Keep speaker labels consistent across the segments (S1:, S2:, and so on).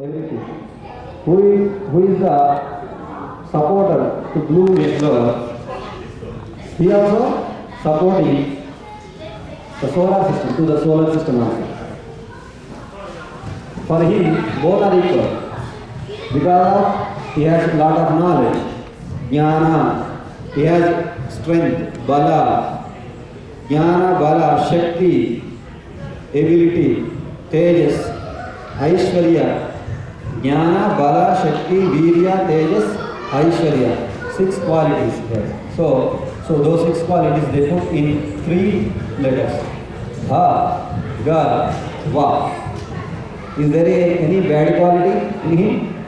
S1: everything. Who is the supporter to bloom his flower? He also supporting the solar system, to the solar system also. For him, both are equal because he has a lot of knowledge, jnana, he has strength, bala, jnana, bala, shakti, ability, tejas, aishwarya, jnana, bala, shakti, virya, tejas, aishwarya. 6 qualities here. So those 6 qualities they put in 3 letters. Ha, ga, va. Is there any bad quality in him?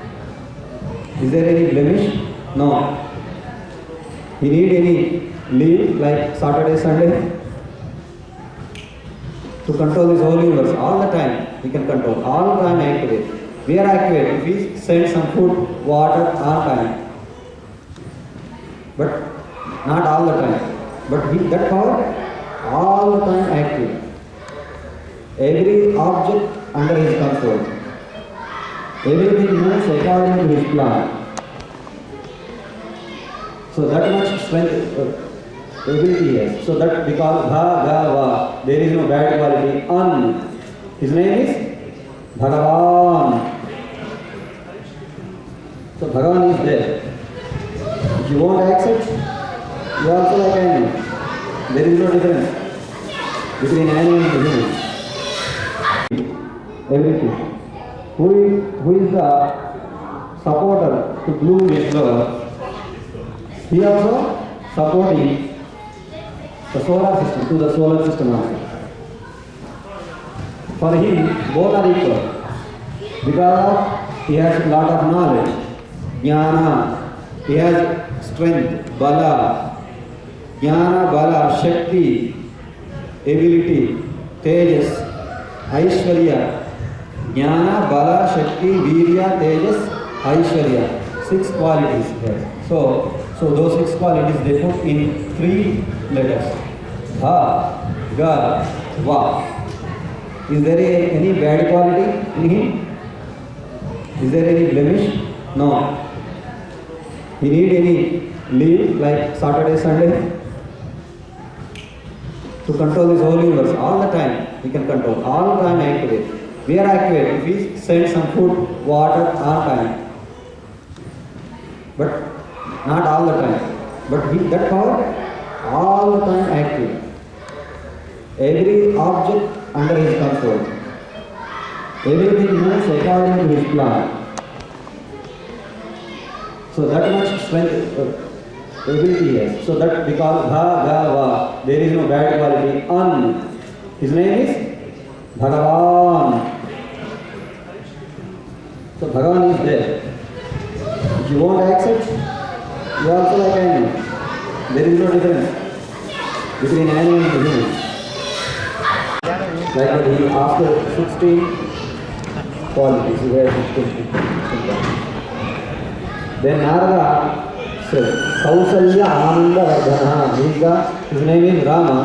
S1: Is there any blemish? No. He need any leave like Saturday, Sunday? To control this whole universe all the time. He can control all the time activate. We are activate if we send some food, water all time. But not all the time. But that power all the time active. Every object under his control. Everything moves according to his plan. So that much strength, ability he has. So that because bha, ga, va, there is no bad quality. An. His name is Bhagavan. So Bhagavan is there. If you won't accept, you are also like animal. There is no difference between animal and human. Everything. Who is the supporter to bloom his flower? He also supporting the solar system, to the solar system also. For him, both are equal because he has a lot of knowledge, jnana, he has strength, bala, jnana, bala, shakti, ability, tejas, aishwarya, jnana, bala, shakti, virya, tejas, aishwarya. 6 qualities here. So those 6 qualities they put in 3 letters. Ha, ga, va. Is there any bad quality in him? Is there any blemish? No. He need any leave like Saturday, Sunday? To control this whole universe all the time. He can control all the time activate. We are activate if we send some food, water all time. But not all the time. But that power all the time active. Every object under his control. Everything moves according to his plan. So that much strength, ability he has. So that because bha, ga, va, there is no bad quality. An. His name is Bhagavan. So Bhagavan is there. If you won't accept, you are also like animal. There is no difference between animal and human. Like that he asked 16 qualities. He has 16. Then Narada said, Kausalya Ananda Vardhana. His name is Rama.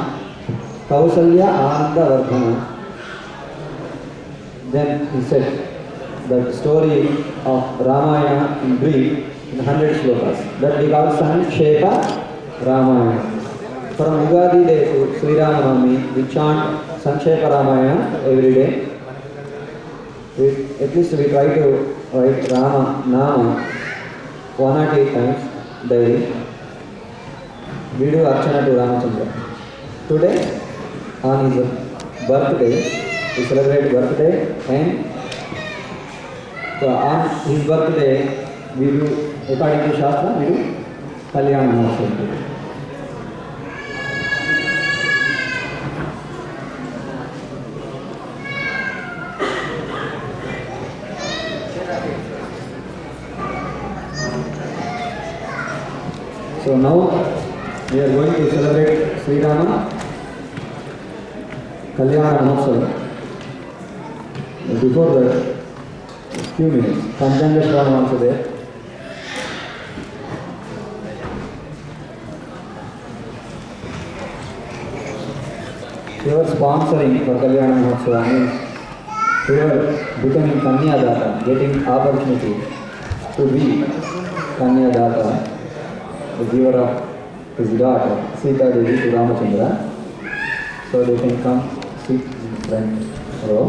S1: Kausalya Ananda Vardhana. Then he said the story of Ramayana in brief in 100 slokas. That we call Sanshepa Ramayana. From Ugadi day to Sri Ramanavami, we chant Sanshepa Ramayana every day. At least we try to write Rama Nama 1 or 2 times daily. We do Archana to Ramachandra. Today, on his birthday, we celebrate birthday, and on his birthday, we do, according to Shastra, we do Kalyana Mahotsav. So now we are going to celebrate Sri Rama Kalyana Mahotsav. Before that, few minutes, Panchanga Shravan also there. You are sponsoring for Kalyana Mahotsav means whoever becoming Kanyadata, getting opportunity to be Kanyadata, the giver of his daughter Sita Devi to Ramachandra. So they can come sit in front row.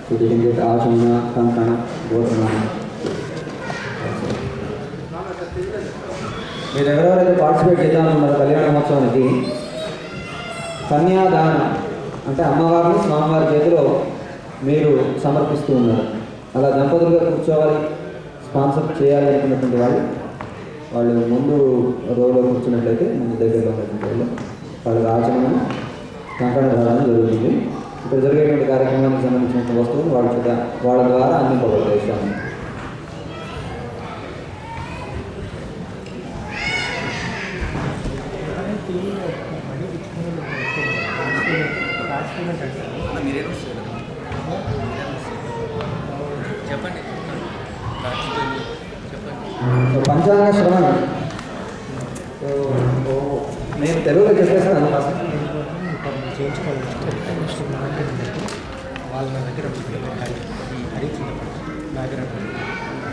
S1: So they can get Ashana, Kankana, Gotana. మీరు ఎవరెవరైతే participate చేద్దామన్నారు కళ్యాణ మహోత్సవానికి కన్యాదానం అంటే అమ్మవారిని స్వామివారి చేతిలో మీరు సమర్పిస్తూ ఉన్నారు. అలా దంపతులుగా కూర్చోవాలి, స్పాన్సర్ చేయాలి అనుకున్నటువంటి వాళ్ళు ముందు రోలో కూర్చున్నట్లయితే ముందు దగ్గరలో ఉన్నటువంటి వాళ్ళకి ఆచరణ కంకణ ధారణ జరుగుతుంది. ఇక్కడ జరిగేటువంటి కార్యక్రమానికి సంబంధించిన వస్తువులు వాళ్ళ ద్వారా అందింపబడతాయి.
S2: చెప్పండి.
S1: పంచాంగ శ్రవణం నేను తెలుగులో చెప్పేస్తాను.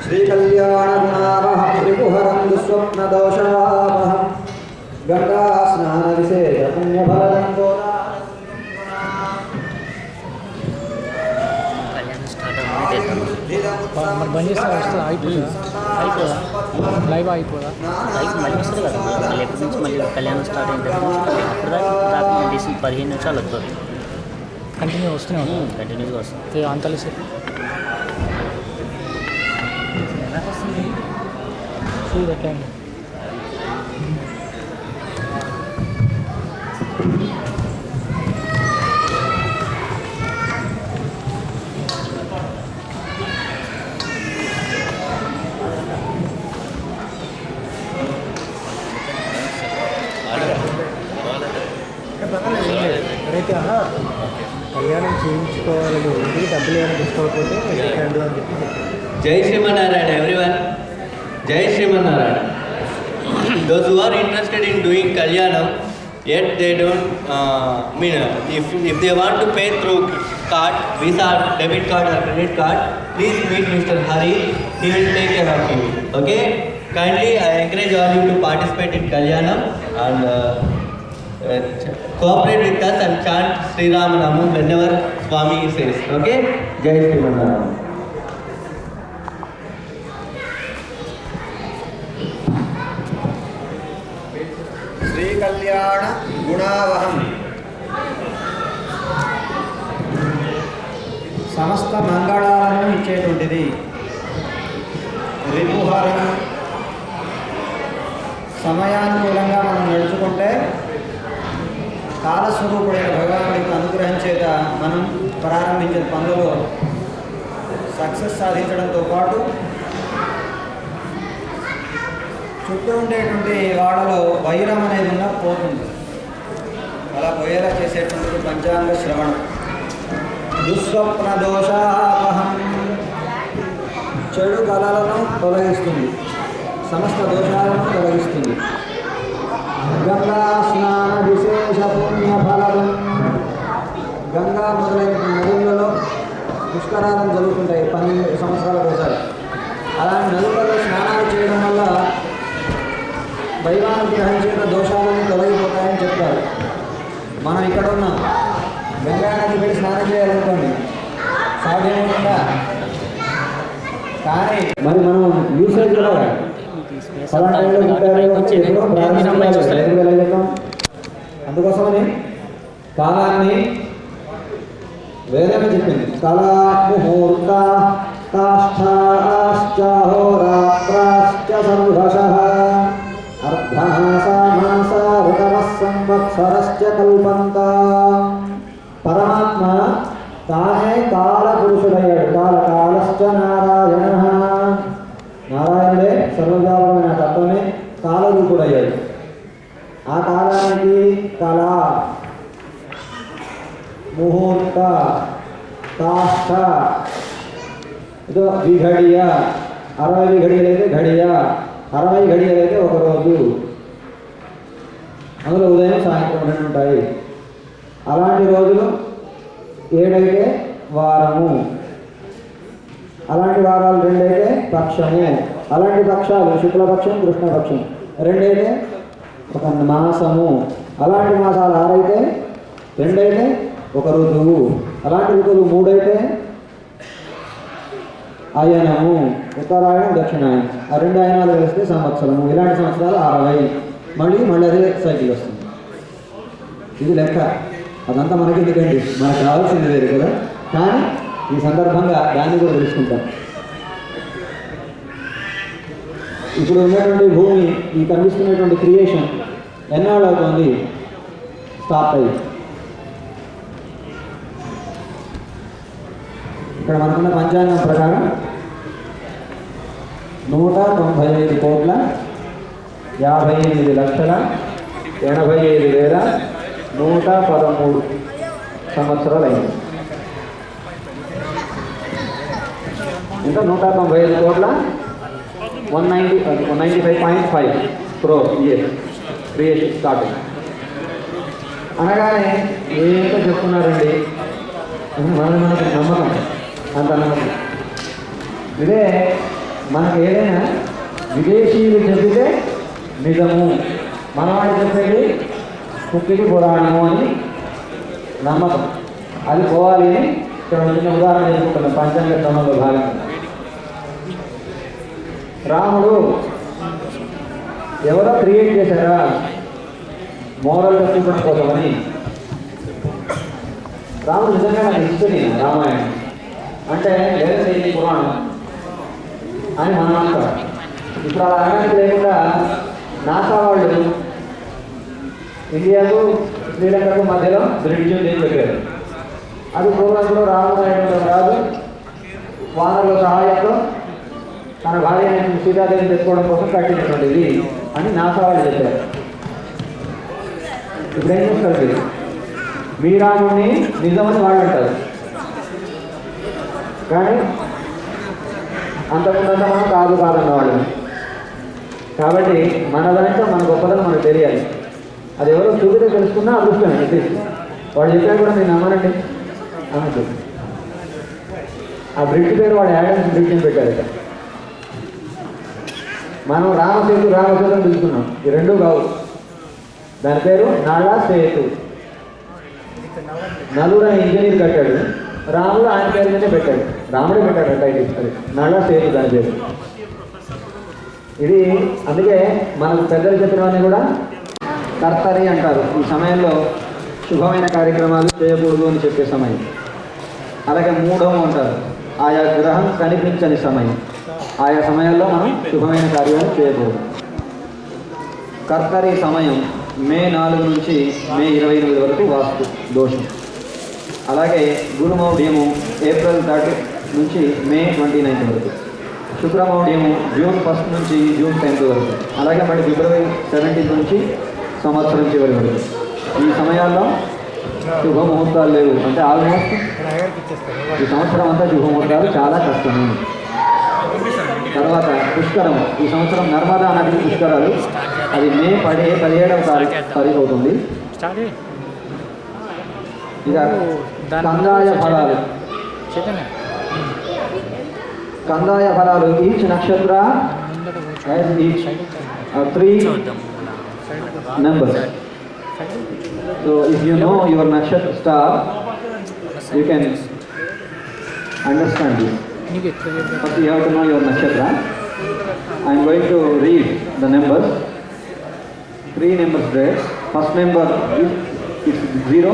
S1: శ్రీకళ్యాణగుణావహ త్రిపుహరం దుస్వప్నదోషావహం గంగా స్నాన విశేష పుణ్యఫలం
S3: మరి బంద్ చేస్తే వస్తే అయిపోదా లైవ్ అయిపోదా?
S2: లైవ్ మళ్ళీ వస్తుంది కదా, మళ్ళీ ఎప్పటి నుంచి మళ్ళీ కళ్యాణం స్టార్ట్ అయిన తర్వాత అప్పుడు దాకా తీసి 15 నిమిషాలు వస్తుంది.
S3: కంటిన్యూ వస్తూనే ఉంటుంది,
S2: కంటిన్యూస్గా వస్తుంది.
S3: అంతలేసేపు చూడండి. ఎవరైతే కళ్యాణం చేయించుకోవాలని ఉంది, డబ్బులు ఏమైనా తీసుకోకపోతే రండి అని చెప్పి.
S4: జై Srimannarayana everyone. Jai Srimanarayana. Those who are interested in doing Kalyanam, yet they don't if they want to pay through card, Visa, debit card or credit card, please meet Mr. Hari. He will take care of you. Okay? Kindly I encourage all you to participate in Kalyanam and cooperate with us and chant Sri Ram Namu whenever Swami says. Okay? Jai Srimanarayana.
S1: కళ్యాణ గుణావహం సమస్త మంగళాలను ఇచ్చేటువంటిది. రిపుహరం సమయానుకూలంగా మనం నడుచుకుంటే కాలస్వరూపుడైన భగవానుడికి అనుగ్రహం చేత మనం ప్రారంభించిన పనులలో సక్సెస్ సాధించడంతో పాటు చుట్టూ ఉండేటువంటి వాళ్ళలో వైరం అనేది ఉన్న పోతుంది. అలా పోయేలా చేసేటువంటి పంచాంగ శ్రవణం. దుస్వప్న దోషాపహం చెడు కళలను తొలగిస్తుంది, సమస్త దోషాలను తొలగిస్తుంది. గంగా స్నాన విశేష పుణ్యఫలం. గంగా మొదలైన నదులలో పుష్కరాలను జరుగుతుంటాయి 12 సంవత్సరాలకు ఒకసారి. అలాంటి నదులలో స్నానాలు చేయడం వల్ల దైవానుగ్రహం చేత దోషాలను తొలగిపోతాయని చెప్తారు. మనం ఇక్కడ ఉన్నాం, గంగా నది వెళ్ళి స్నానం చేయాలనుకోండి, సాధ్యమవుతుందా? కానీ మరి మనం యూసేజ్ కూడా అందుకోసమని కాలాన్ని వేదమే చెప్పింది. కళా ముహూర్త కాష్ఠాశ్చ హోరాత్రాశ్చ సంఘర్షః అర్ధమాస ఋతవః సంవత్సరశ్చ కల్పంతాం. పరమాత్మ తానే కాల పురుషుడయ్యాడు. కాలశ్చ నారాయణః. నారాయణుడే సర్వవ్యాపకమైన తత్వమే కాలరూపుడయ్యాడు. ఆ కాలానికి కళ, ముహూర్త, కాష్ఠ, ఇదో విఘడియ, 60 విఘడియలైతే ఘడియ, 60 ఘడియలైతే ఒక రోజు. అందులో ఉదయం సాయంత్రం 2 ఉంటాయి. అలాంటి రోజులు 7 అయితే వారము, అలాంటి వారాలు 2 అయితే పక్షము, అలాంటి పక్షాలు శుక్లపక్షం కృష్ణపక్షం 2 అయితే ఒక మాసము, అలాంటి మాసాలు 6 అయితే 2 అయితే ఒక ఋతువు, అలాంటి ఋతువులు 3 అయితే అయనము, ఉత్తరాయణం దక్షిణాయనం, ఆ 2 అయనాలు వేస్తే సంవత్సరము. ఇలాంటి సంవత్సరాలు 60, మళ్ళీ అదే సైకిల్ వస్తుంది. ఇది లెక్క. అదంతా మనకి ఎందుకండి, మనకు కావాల్సింది లేదు కదా. కానీ ఈ సందర్భంగా దాన్ని కూడా తెలుసుకుంటాం. ఇప్పుడు ఉన్నటువంటి భూమి, ఈ కనిపిస్తున్నటువంటి క్రియేషన్ ఎన్నాళ్ళు అవుతుంది స్టార్ట్ అయ్యి? ఇక్కడ మనకున్న పంచాంగం ప్రకారం 195,58,85,113 సంవత్సరాలు అయింది. ఇంకా 195.5 crore ఇయర్ క్రియేషన్ స్టార్ట్ అయింది అనగానే ఏంటో చెప్తున్నారండి. మనకు నమ్మకం, అంత నమ్మకం. ఇదే మనకు ఏదైనా విదేశీయులు చెబితే నిజము, మనవాడు చెప్పేది కుక్కిటి పురాణము అని నమ్మకం. అది పోవాలి అని ఇక్కడ చిన్న ఉదాహరణ చెప్పుకుంటున్నాం పంచాంగ క్రమంలో భాగంగా. రాముడు ఎవరో క్రియేట్ చేశారా మోరల్ చూపించడం కోసమని? రాముడు నిజంగా నాకు హిస్టరీ రామాయణం అంటే లేదా ఇది పురాణం అని మనం అంటాం. ఇప్పుడు అలా అనడానికి లేకుండా నాసా వాళ్ళు ఇండియాకు శ్రీలంకకు మధ్యలో బ్రిడ్జ్ చేసి పెట్టారు. అది పూర్వంలో రాముడు రాదు వానరుల సహాయంతో తన భార్య సీతాదేవిని తెచ్చుకోవడం కోసం కట్టినటువంటిది అని నాసా వాళ్ళు చెప్పారు. ఇప్పుడు ఏం చేస్తారు, మీ రాముడిని నిజమని వాళ్ళు అంటారు. కానీ అంతకుముందంతా మనం కాదన్న వాళ్ళు. కాబట్టి మన దాంట్లో మన గొప్పదని మనకు తెలియాలి. అది ఎవరో చూపితే తెలుసుకున్నా అదృష్టమే. వాడు చెప్పాడు కూడా నేను నమ్మనండి అన్నట్టు. ఆ బ్రిడ్జ్ పేరు వాడు యాడమ్స్ బ్రిడ్జ్ అని పెట్టారు. మనం రామసేతు అని పిలుస్తున్నాం. ఈ 2 కావు. దాని పేరు నళ సేతు. నలుడు అనే ఇంజనీర్ కట్టాడు, రాముడు ఆయన పేరు మీదే పెట్టాడు. రాముడే పెట్టాడు టైటిల్. నళ సేతు దాని పేరు. ఇది అందుకే మనకు పెద్దలు చెప్పినవన్నీ కూడా కర్తరి అంటారు. ఈ సమయంలో శుభమైన కార్యక్రమాలు చేయకూడదు అని చెప్పే సమయం. అలాగే 3వ అంటారు, ఆయా గ్రహం కనిపించని సమయం. ఆయా సమయాల్లో మనం శుభమైన కార్యాలు చేయకూడదు. కర్తరి సమయం మే 4 నుంచి మే 28 వరకు వాస్తు దోషం. అలాగే గురుమౌఢ్యము ఏప్రిల్ 30 నుంచి మే 29 వరకు. శుక్రమౌఢ్యము జూన్ 1 నుంచి జూన్ 10 వరకు. అలాగే మళ్ళీ ఫిబ్రవరి 17 నుంచి సంవత్సరం చివరి వరకు. ఈ సమయాల్లో శుభముహూర్తాలు లేవు. అంటే ఆల్మోస్ట్ ఈ సంవత్సరం అంతా శుభముహూర్తాలు చాలా కష్టమే. తర్వాత పుష్కరం. ఈ సంవత్సరం నర్మదా నది పుష్కరాలు. అది మే 17వ తారీఖు అవుతుంది. ఇక కందాయ ఫలాలు. కందాయ ఫలాలు ఈచ్ నక్షత్ర each 3 numbers. So if you know your nakshatra star, you can understand this. First you have to know your nakshatra. I am going to read the numbers. 3 numbers there. First number is 0.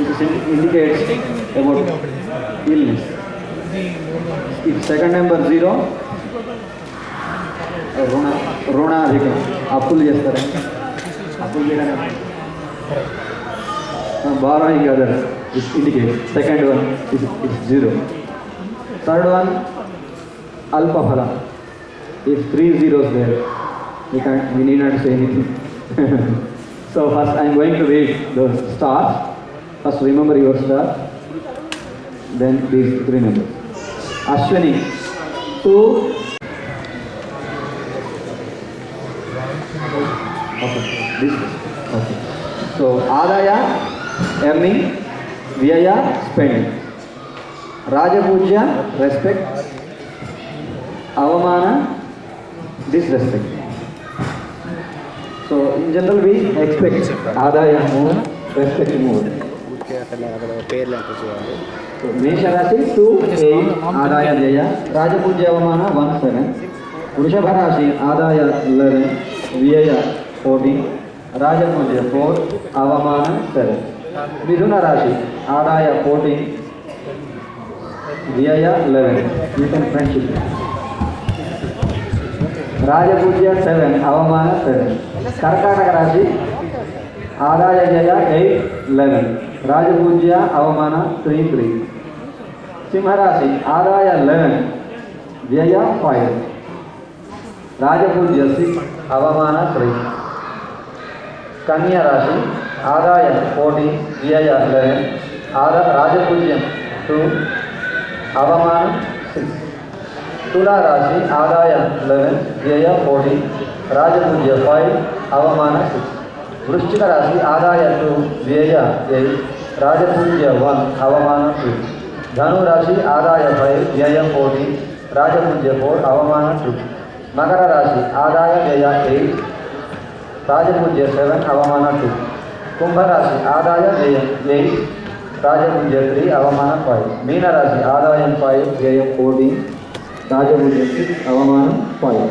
S1: It indicates about illness. If second number 0, రుణ అధికం, అప్పులు చేస్తారు. అప్పులు చేయడానికి borrowing others is indicates. Second one is 0. Third one alpa phala. If 3 zeros there, we need not say anything. So first I am going to read the stars. First remember your star, then these 3 numbers. Ashwini 2. Okay. This. Okay. So Adaya, earning వ్యయ spend. రాజపూజ్య respect, అవమాన disrespect. So in general we expect ఆదాయ more, respect more.
S3: పేర్లు ఎంత చేయాలి?
S1: మేషరాశి 2 8 ఆదాయ వ్యయ, రాజపూజ్య అవమాన 1 7. వృషభ రాశి ఆదాయ 11 వ్యయ 14, రాజపూజ్య 4 అవమాన 7. మిథున రాశి ఆదాయ 14 వ్యయ 11 ఫ్రెండ్షిప్, రాజపూజ్య 7 అవమాన 7. కర్కాటక రాశి ఆదాయ వ్యయ 8 11, రాజపూజ్య అవమాన 3 3. సింహరాశి ఆదాయ 11 వ్యయ 5, రాజపూజ్య 6 అవమాన 3. కన్యా రాశి ఆదాయ 14 వ్యయ 11, రాజపూజ్యం 2 అవమాన 6. తులా రాశి ఆదాయ 11 వ్యయ 14, రాజపూజ్య 5 అవమాన 6. వృశ్చిక రాశి ఆదాయ 2 వ్యయ 8, రాజపూజ్య 1 అవమాన 2. ధను రాశి ఆదాయ 5 వ్యయ 14, రాజపూజ్య 4 అవమాన 2. మకర రాశి ఆదాయ వ్యయ 8, రాజపూజ్య 7 అవమాన 2. కుంభరాశి ఆదాయ వ్యయ 8, రాజపూజ్య 3 అవమాన 5. మీనరాశి ఆదాయం 5 వ్యయం 14, రాజపూజ్య 6 అవమానం 5.